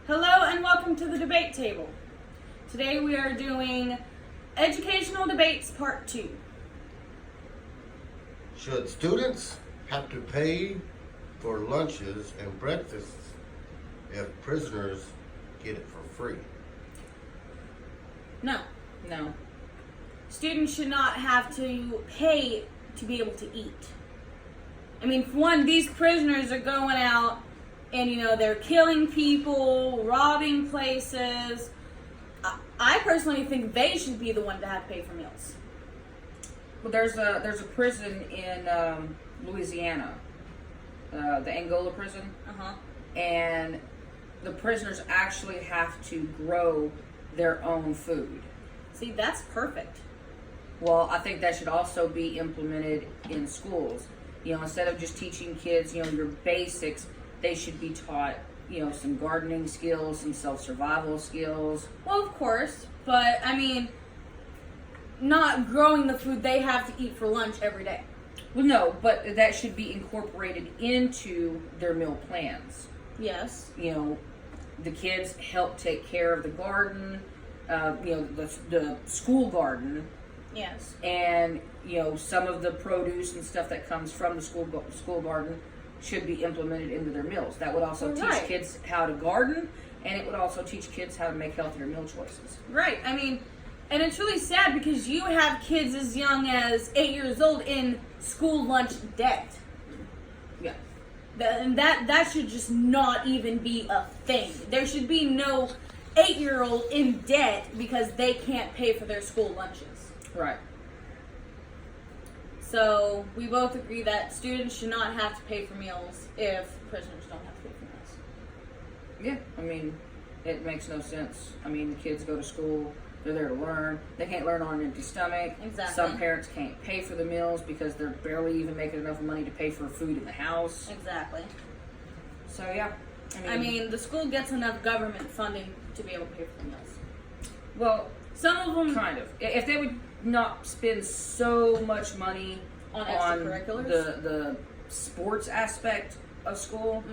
Hello and welcome to the debate table. Today we are doing Educational Debates Part 2. Should students have to pay for lunches and breakfasts if prisoners get it for free? No. No. Students should not have to pay to be able to eat. I mean, for one, these prisoners are going out and, they're killing people, robbing places. I personally think they should be the one to have to pay for meals. Well, there's a prison in Louisiana, the Angola prison, and the prisoners actually have to grow their own food. See, that's perfect. Well, I think that should also be implemented in schools. Instead of just teaching kids, your basics, they should be taught, some gardening skills, some self-survival skills. Well, of course, but I mean, not growing the food they have to eat for lunch every day. Well, no, but that should be incorporated into their meal plans. Yes. The kids help take care of the garden, the school garden. Yes. And, some of the produce and stuff that comes from the school garden should be implemented into their meals. That would also teach kids how to garden, and it would also teach kids how to make healthier meal choices. Right. I mean, and it's really sad because you have kids as young as 8 years old in school lunch debt. Yeah. And that should just not even be a thing. There should be no 8-year-old in debt because they can't pay for their school lunches. Right. So we both agree that students should not have to pay for meals if prisoners don't have to pay for meals. Yeah, I mean, it makes no sense. I mean, the kids go to school, they're there to learn. They can't learn on an empty stomach. Exactly. Some parents can't pay for the meals because they're barely even making enough money to pay for food in the house. Exactly. So, yeah. I mean, the school gets enough government funding to be able to pay for the meals. Well, some of them... Kind of. If they would not spend so much money on extracurriculars, the sports aspect of school,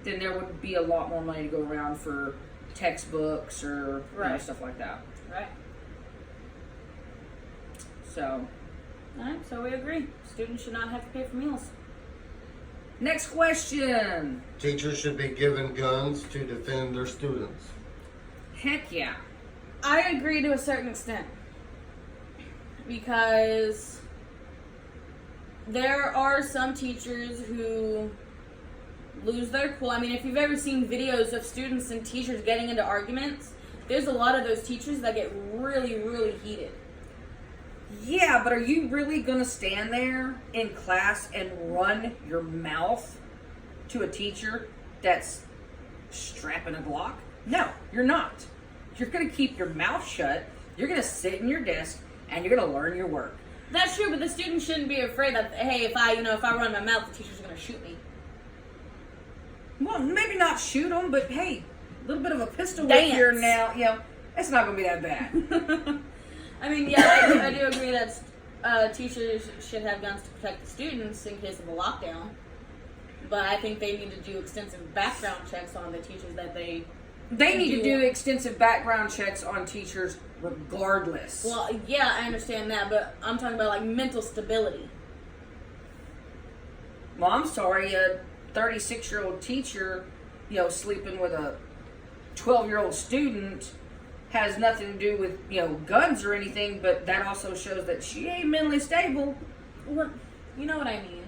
then there would be a lot more money to go around for textbooks or stuff like that. Right. So. Alright, so we agree. Students should not have to pay for meals. Next question. Teachers should be given guns to defend their students. Heck yeah. I agree to a certain extent. Because there are some teachers who lose their cool. I mean, if you've ever seen videos of students and teachers getting into arguments, there's a lot of those teachers that get really, really heated. Yeah, but are you really going to stand there in class and run your mouth to a teacher that's strapping a Glock? No, you're not. You're going to keep your mouth shut. You're going to sit in your desk and you're going to learn your work. That's true, but the students shouldn't be afraid that, hey, if I run my mouth, the teacher's going to shoot me. Well, maybe not shoot them, but hey, a little bit of a pistol whip here now, it's not going to be that bad. I mean, yeah, I do agree that teachers should have guns to protect the students in case of a lockdown. But I think they need to do extensive background checks on the teachers that they need to do extensive background checks on teachers regardless. Well, yeah, I understand that, but I'm talking about, like, mental stability. Well, I'm sorry, a 36-year-old teacher, sleeping with a 12-year-old student has nothing to do with, guns or anything, but that also shows that she ain't mentally stable. Well, you know what I mean.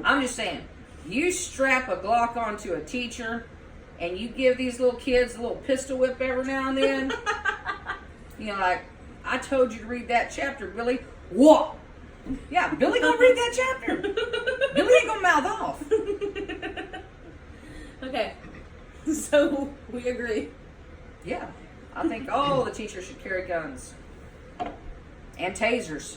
I'm just saying, you strap a Glock onto a teacher and you give these little kids a little pistol whip every now and then, like, I told you to read that chapter, Billy. What? Yeah, Billy gonna read that chapter. Billy ain't gonna mouth off. Okay, so we agree. Yeah, I think all the teachers should carry guns. And tasers.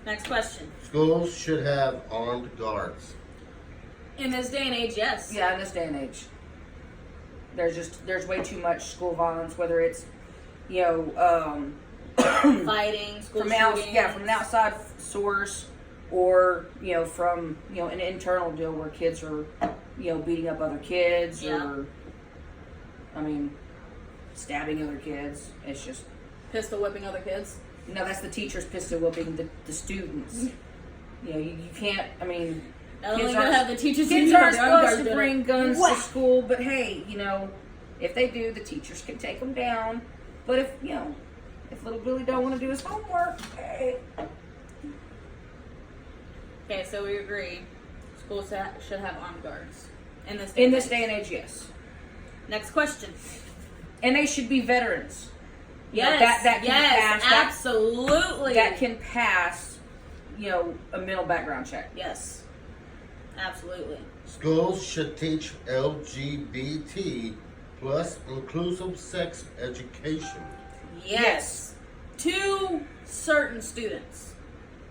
Next question. Schools should have armed guards. In this day and age, yes. Yeah, in this day and age. There's way too much school violence, whether it's, Fighting, school from shootings. from an outside source, or from an internal deal where kids are beating up other kids Yeah. or, I mean, stabbing other kids. It's just, Pistol whipping other kids. no, that's the teachers pistol whipping the students. You can't, I mean, Not only kids gonna aren't- have the teachers kids do it, aren't the armed guards supposed to did it. bring guns Whack. to school, but hey, if they do, the teachers can take them down. But if little Billy don't want to do his homework, hey. Okay, so we agree. Schools should have armed guards in this In this day and age, yes. Next question. And they should be veterans. Yes, that can yes, pass, absolutely. that can pass, a mental background check. Yes, absolutely. Schools should teach LGBT plus inclusive sex education. Yes. To certain students.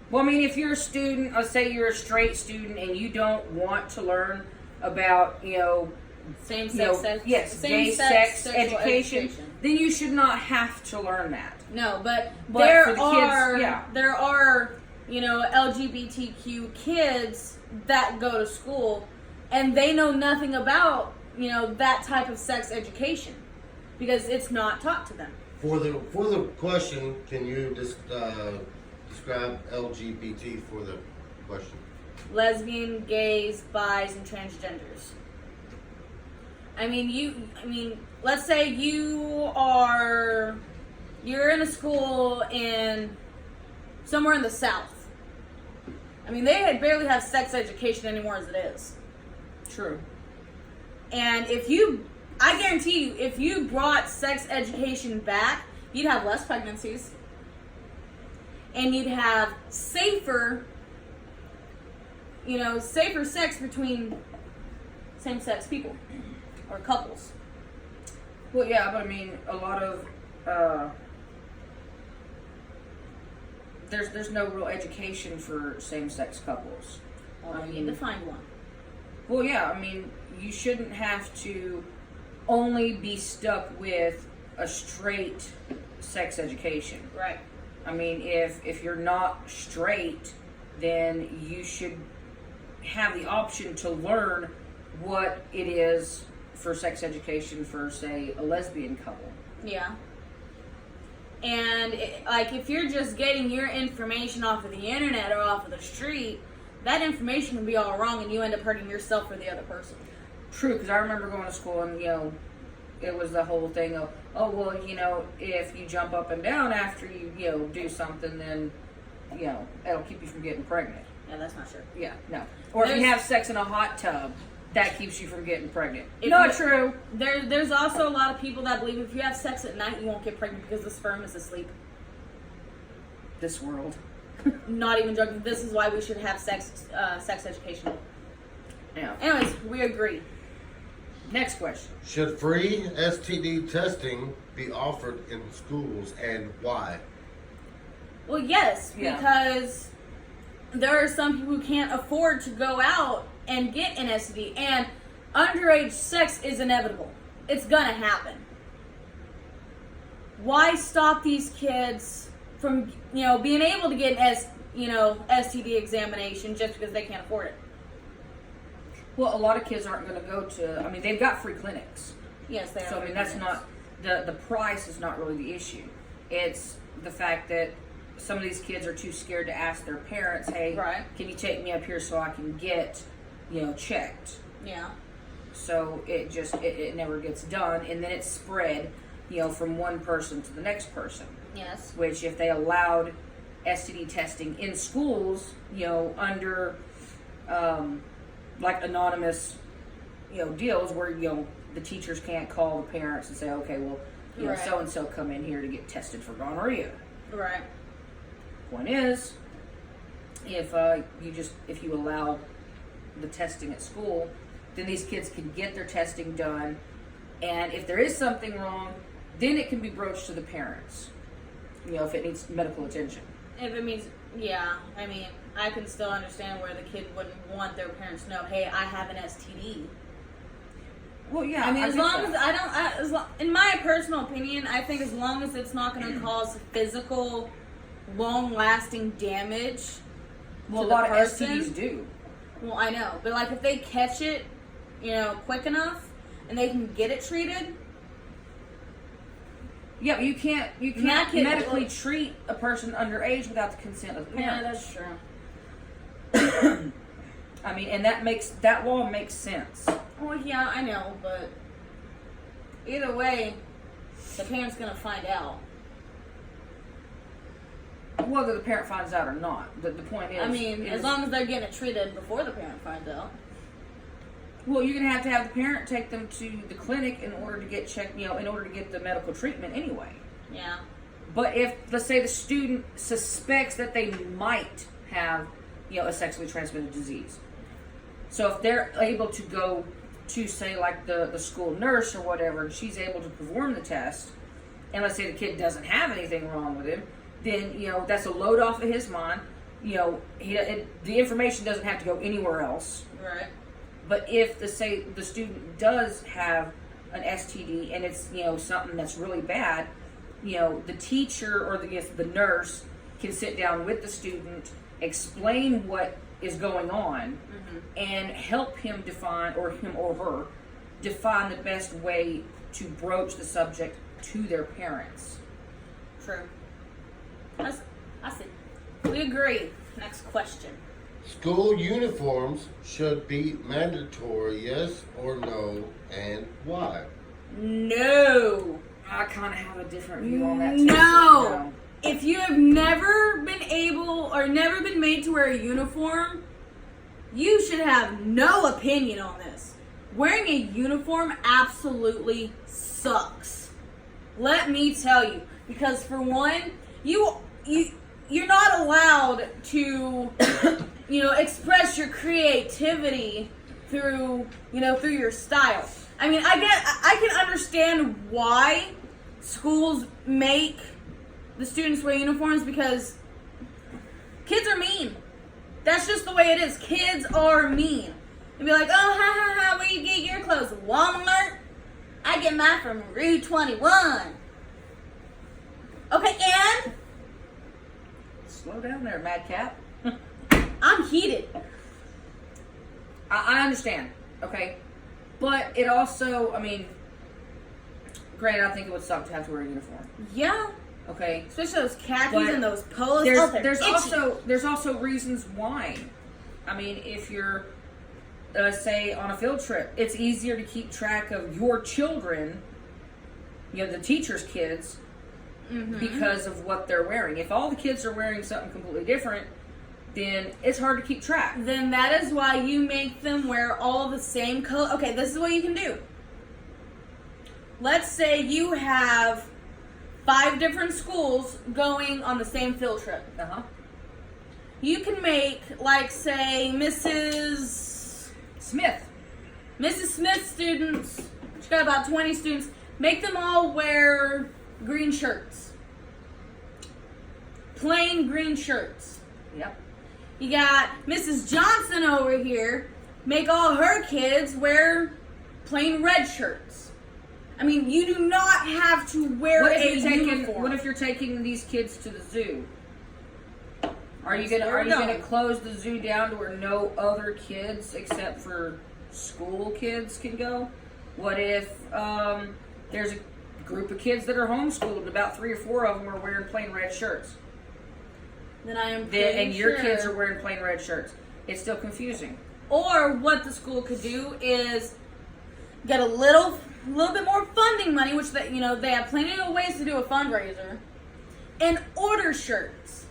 Well, I mean, if you're a student, let's say you're a straight student and you don't want to learn about, Same gay sex sex sexual education, then you should not have to learn that. No, but for there the kids, are yeah. there are LGBTQ kids that go to school and they know nothing about that type of sex education because it's not taught to them. For the question, can you describe LGBT for the question? Lesbian, gays, bis, and transgenders. Let's say you're in a school somewhere in the South. They barely have sex education anymore as it is. True. And I guarantee you, if you brought sex education back, you'd have less pregnancies. And you'd have safer sex between same-sex people or couples. Well, yeah, but I mean, a lot of there's no real education for same-sex couples. Well, you need to find one. Well, yeah, I mean, you shouldn't have to only be stuck with a straight sex education. Right. I mean, if you're not straight, then you should have the option to learn what it is for sex education for, say, a lesbian couple. Yeah. And if you're just getting your information off of the internet or off of the street, that information can be all wrong and you end up hurting yourself or the other person. True, because I remember going to school and, it was the whole thing of, if you jump up and down after you, do something, then, it'll keep you from getting pregnant. Yeah, that's not true. Yeah, no. Or if you There's- have sex in a hot tub, that keeps you from getting pregnant. If Not you- true. There's also a lot of people that believe if you have sex at night, you won't get pregnant because the sperm is asleep. This world. Not even joking. This is why we should have sex education. Yeah. Anyways, we agree. Next question. Should free STD testing be offered in schools and why? Well, yes, Yeah. because there are some people who can't afford to go out and get an STD, and underage sex is inevitable. It's gonna happen. Why stop these kids from, being able to get an STD examination just because they can't afford it? Well, a lot of kids aren't going to go to, they've got free clinics. Yes, they are. So, that's not, the price is not really the issue. It's the fact that some of these kids are too scared to ask their parents, hey, Right. can you take me up here so I can get, checked? Yeah. So it never gets done, and then it's spread, from one person to the next person. Yes. Which, if they allowed STD testing in schools, under like anonymous, deals where the teachers can't call the parents and say, okay, well, Right. so and so come in here to get tested for gonorrhea. Right. Point is, if you allow the testing at school, then these kids can get their testing done, and if there is something wrong, then it can be broached to the parents. If it needs medical attention. If it means, yeah, I can still understand where the kid wouldn't want their parents to know, hey, I have an STD. Well, yeah. As long as in my personal opinion, I think as long as it's not going to cause physical, long-lasting damage well, to a lot the of person. STDs do. Well, I know, but if they catch it, quick enough, and they can get it treated. Yeah, but you can't That kid- medically treat a person underage without the consent of the Yeah, parents. that's true. I mean, and that law makes sense. Well, yeah, I know, but either way, the parent's gonna find out. Whether the parent finds out or not, the point is. I mean, as long as they're getting it treated before the parent finds out. Well, you're gonna have to have the parent take them to the clinic in order to get checked. In order to get the medical treatment anyway. Yeah. But if, let's say, the student suspects that they might have, a sexually transmitted disease, so if they're able to go to, say, like the school nurse or whatever, and she's able to perform the test, and let's say the kid doesn't have anything wrong with him, then that's a load off of his mind. The information doesn't have to go anywhere else. Right. But if the student does have an STD and it's something that's really bad, the teacher or the nurse can sit down with the student, explain what is going on, and help him define, or him or her define the best way to broach the subject to their parents. True. I see. We agree. Next question. School uniforms should be mandatory, yes or no, and why? No. I kind of have a different view on that too. No. If you have never been able or never been made to wear a uniform, you should have no opinion on this. Wearing a uniform absolutely sucks. Let me tell you. Because for one, you're not allowed to express your creativity through your style. I mean, I can understand why schools make the students wear uniforms, because kids are mean. That's just the way it is. Kids are mean. They'd be like, oh, ha, ha, ha, where you get your clothes? Walmart? I get mine from Route 21. Okay, and? Slow down there, madcap. I'm heated. I understand, okay? But it also, I mean, granted, I think it would suck to have to wear a uniform, Yeah. okay? Especially those khakis But and those polos. They're itchy. There's also reasons why. I mean, if you're, say, on a field trip, it's easier to keep track of your children, the teacher's kids, because of what they're wearing. If all the kids are wearing something completely different, then it's hard to keep track. Then that is why you make them wear all the same color. Okay, this is what you can do. Let's say you have 5 different schools going on the same field trip. You can make, like, say, Mrs. Smith students. She's got about 20 students. Make them all wear green shirts. Plain green shirts. Yep. You got Mrs. Johnson over here. Make all her kids wear plain red shirts. I mean, you do not have to wear a uniform. What if you're taking these kids to the zoo? Are you gonna close the zoo down to where no other kids except for school kids can go? What if there's a group of kids that are homeschooled and about 3 or 4 of them are wearing plain red shirts? Then I am And your kids are wearing plain red shirts. It's still confusing. Or what the school could do is get a little bit more funding money, which they have plenty of ways to do a fundraiser, and order shirts.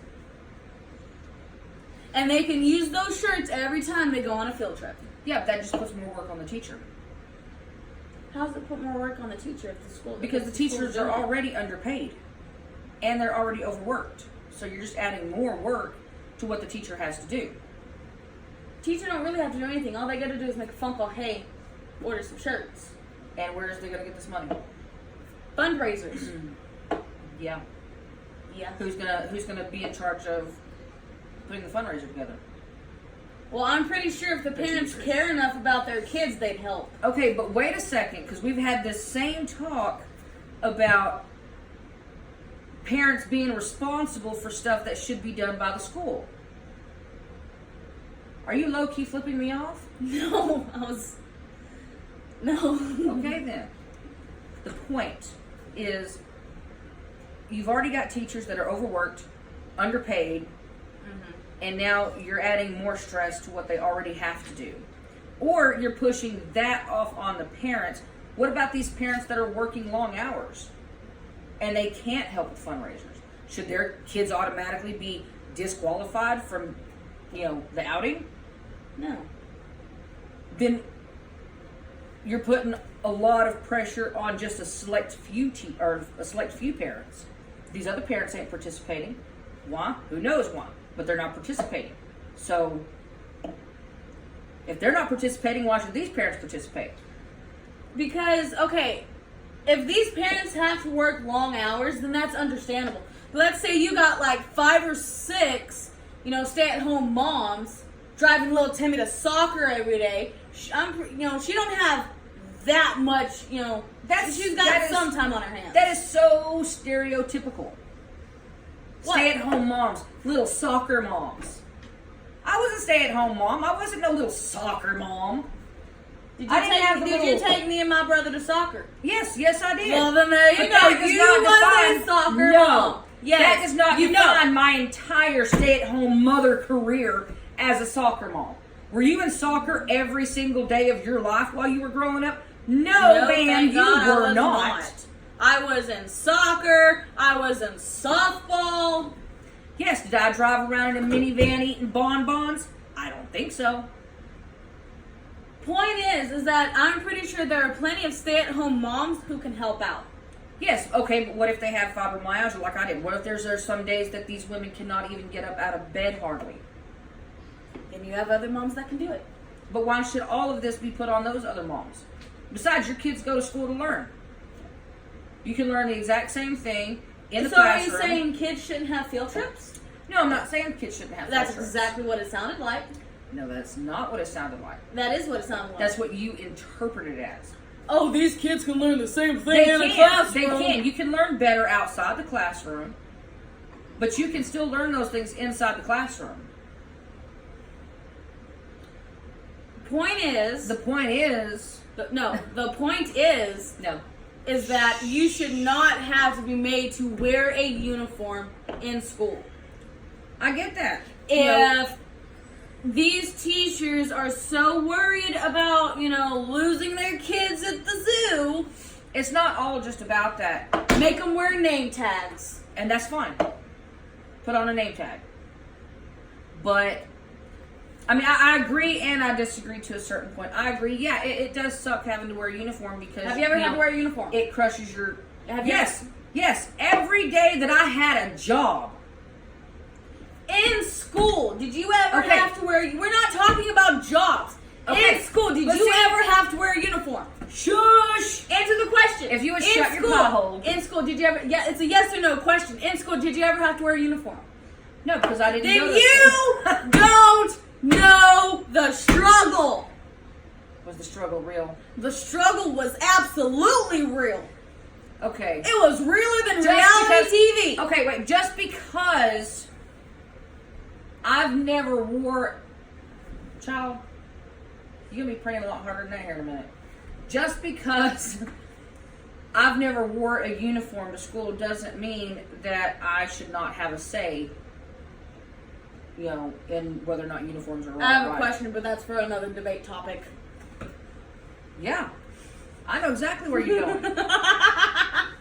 And they can use those shirts every time they go on a field trip. Yeah, but that just puts more work on the teacher. How does it put more work on the teacher if the school? Because the teachers are already underpaid. And they're already overworked. So you're just adding more work to what the teacher has to do. Teacher don't really have to do anything. All they got to do is make a phone call. Hey, order some shirts. And where is they going to get this money? Fundraisers. Yeah. Yeah. Who's gonna be in charge of putting the fundraiser together? Well, I'm pretty sure if the parents care enough about their kids, they'd help. Okay, but wait a second, because we've had this same talk about parents being responsible for stuff that should be done by the school. Are you low-key flipping me off? No, I was No. Okay, then. The point is, you've already got teachers that are overworked, underpaid, and now you're adding more stress to what they already have to do. Or you're pushing that off on the parents. What about these parents that are working long hours and they can't help with fundraisers? Should their kids automatically be disqualified from, the outing? No. Then you're putting a lot of pressure on just a select few parents. These other parents ain't participating. Why? Who knows why? But they're not participating. So if they're not participating, why should these parents participate? Because, okay, if these parents have to work long hours, then that's understandable. But let's say you got like 5 or 6, stay-at-home moms driving little Timmy to soccer every day. She don't have that much, she's got some time on her hands. That is so stereotypical. What? Stay-at-home moms, little soccer moms. I was a stay-at-home mom. I wasn't no little soccer mom. Did I didn't have the you little- take me and my brother to soccer? Yes, I did. Well, then there you But go. that does You not was a define- soccer No. mom. Yes. That does not define my entire stay-at-home mother career as a soccer mom. Were you in soccer every single day of your life while you were growing up? No, thank man, you God I were was not. I was in soccer. I was in softball. Yes, did I drive around in a minivan eating bonbons? I don't think so. Point is that I'm pretty sure there are plenty of stay-at-home moms who can help out. Yes, okay, but what if they have fibromyalgia like I did? What if there's some days that these women cannot even get up out of bed hardly? And you have other moms that can do it. But why should all of this be put on those other moms? Besides, your kids go to school to learn. You can learn the exact same thing in the So classroom. are you saying kids shouldn't have field trips? No, I'm not saying kids shouldn't have That's field trips. exactly what it sounded like. No, that's not what it sounded like. That is what it sounded like. That's what you interpreted it as. Oh, these kids can learn the same thing They in the can. classroom. They can. You can learn better outside the classroom, but you can still learn those things inside the classroom. Point is, The point is, the point is no. that you should not have to be made to wear a uniform in school. I get that. If these teachers are so worried about, losing their kids at the zoo, It's not all just about that, make them wear name tags. and that's fine. Put on a name tag. But, I mean, I agree and I disagree to a certain point. I agree, yeah, it does suck having to wear a uniform because... Have you ever had to wear a uniform? It crushes your... Have you Yes. Every day that I had a job. In school, did you ever Okay. have to wear... We're not talking about jobs. Okay. In school, did But you see- ever have to wear a uniform? Shush! Answer the question. If you would In shut your school, pothole. In school, did you ever... Yeah, it's a yes or no question. In school, did you ever have to wear a uniform? No, because I didn't Then know you don't know the struggle. Was the struggle real? The struggle was absolutely real. Okay. It was realer than Just reality TV. Okay, wait. Just because I've never wore... Child, you're going to be praying a lot harder than that here in a minute. Just because I've never wore a uniform to school doesn't mean that I should not have a say, in whether or not uniforms are right. I have a question, but that's for another debate topic. Yeah. I know exactly where you're going.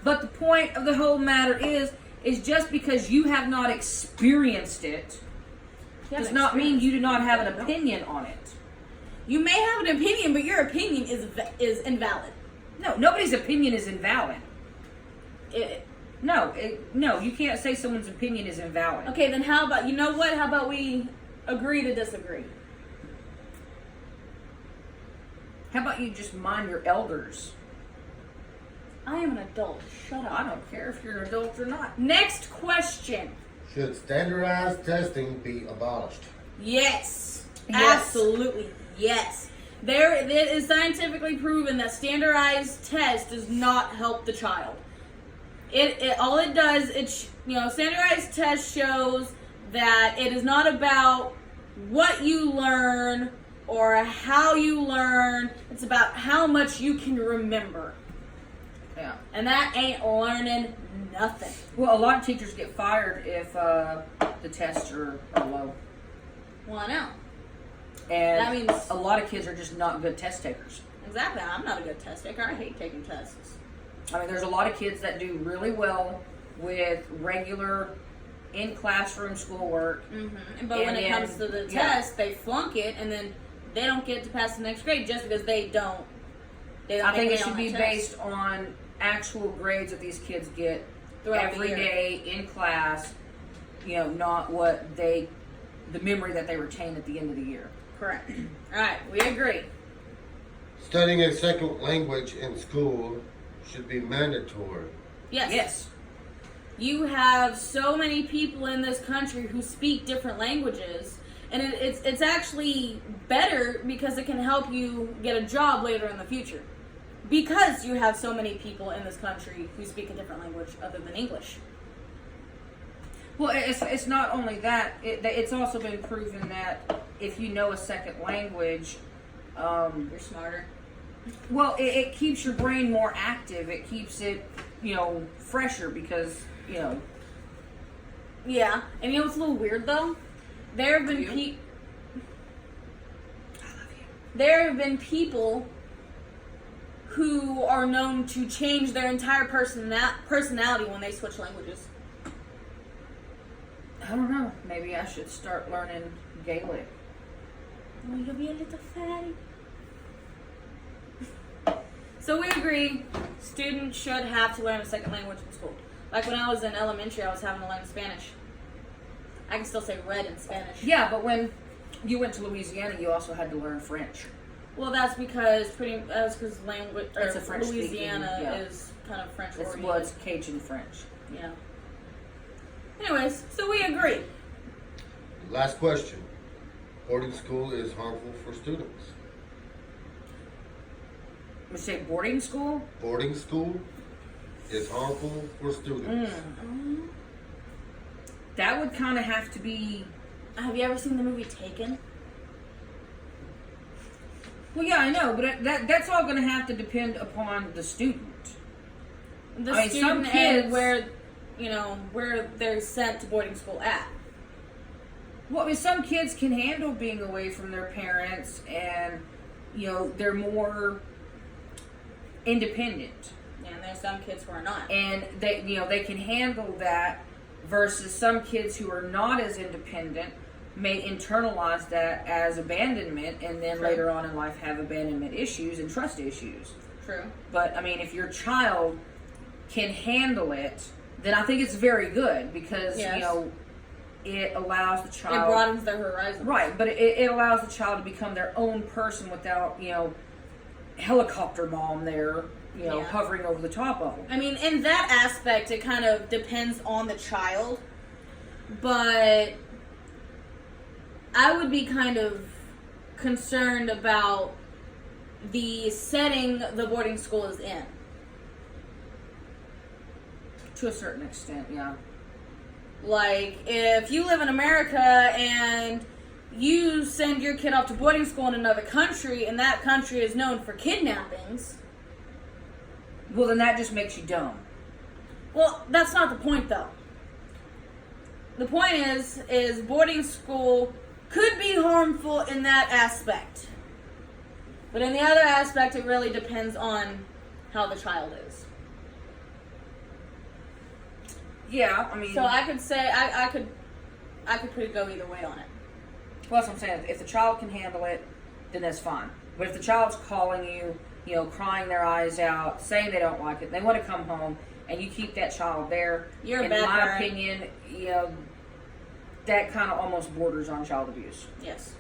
But the point of the whole matter is just because you have not experienced it does not mean you do not have an opinion on it. You may have an opinion, but your opinion is invalid. No, nobody's opinion is invalid. It, No, you can't say someone's opinion is invalid. okay, then how about, you know what? How about we agree to disagree? How about you just mind your elders? I am an adult. Shut up. I don't care if you're an adult or not. Next question. Should standardized testing be abolished? Yes. Yes. Absolutely. Yes. It is scientifically proven that standardized test does not help the child. All it does, standardized test shows that it is not about what you learn or how you learn. It's about how much you can remember. Yeah. And that ain't learning nothing. Well, a lot of teachers get fired if the tests are low. Well, I know. And That means- a lot of kids are just not good test takers. Exactly. I'm not a good test taker. I hate taking tests. I mean, there's a lot of kids that do really well with regular in-classroom schoolwork. Mm-hmm. But when And it then- comes to the yeah. test, they flunk it, and then they don't get to pass the next grade just because they don't. I think make it on should be that test. based on actual grades that these kids get Throughout the every year. day in class. You know, not what the memory that they retain at the end of the year. Correct. All right, we agree. Studying a second language in school should be mandatory. Yes. Yes. You have so many people in this country who speak different languages, and it's actually better because it can help you get a job later in the future. Because you have so many people in this country who speak a different language other than English. Well, it's not only that. It's also been proven that if you know a second language, You're smarter. well, it keeps your brain more active. It keeps it, fresher because, Yeah, and you know what's a little weird though? There have been You? there have been people who are known to change their entire personality when they switch languages. I don't know. Maybe I should start learning Gaelic. Oh, you'll be a little fatty. So we agree, students should have to learn a second language in school. Like when I was in elementary, I was having to learn Spanish. I can still say red in Spanish. Yeah, but when you went to Louisiana, you also had to learn French. Well, that's because language. Or It's a French-speaking, Louisiana yeah. is kind of French It's oriented. Cajun French. Yeah. Anyways, so we agree. Last question. Boarding school is harmful for students. You say boarding school? Boarding school is harmful for students. That would kind of have to be. Have you ever seen the movie Taken? Well, yeah, I know, but that's all going to have to depend upon the student. The I mean, some student kids- and where they're sent to boarding school at. Well, I mean, some kids can handle being away from their parents, and they're more independent, And there's some kids who are not. and they can handle that. Versus some kids who are not as independent may internalize that as abandonment, and then True. later on in life have abandonment issues and trust issues. True. But I mean, if your child can handle it, then I think it's very good because Yes. it allows the It child broadens their horizons. right, but it allows the child to become their own person without helicopter mom there Yeah. hovering over the top of them. I mean, in that aspect, it kind of depends on the child. But I would be kind of concerned about the setting the boarding school is in. To a certain extent, yeah. Like, if you live in America and you send your kid off to boarding school in another country, and that country is known for kidnappings, Well, then that just makes you dumb. well, that's not the point, though. The point is boarding school could be harmful in that aspect. But in the other aspect, it really depends on how the child is. Yeah, I mean, So I could say, I could go either way on it. well, that's what I'm saying. If the child can handle it, then that's fine. But if the child's calling you, crying their eyes out, saying they don't like it, they want to come home, and you keep that child there, You're a in bad my parent. opinion, that kind of almost borders on child abuse. Yes.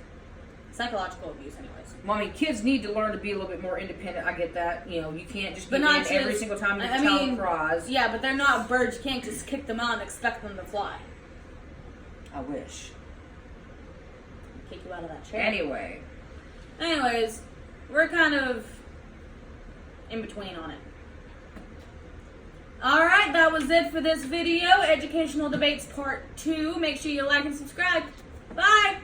Psychological abuse, anyways. Well, I mean, kids need to learn to be a little bit more independent. I get that. You can't just But give not in every just- single time the I child mean, cries. Yeah, but they're not birds. You can't just kick them out and expect them to fly. I wish. Kick you out of that chair. Anyway, Anyways, we're kind of in between on it. Alright, that was it for this video. Educational Debates Part 2. Make sure you like and subscribe. Bye!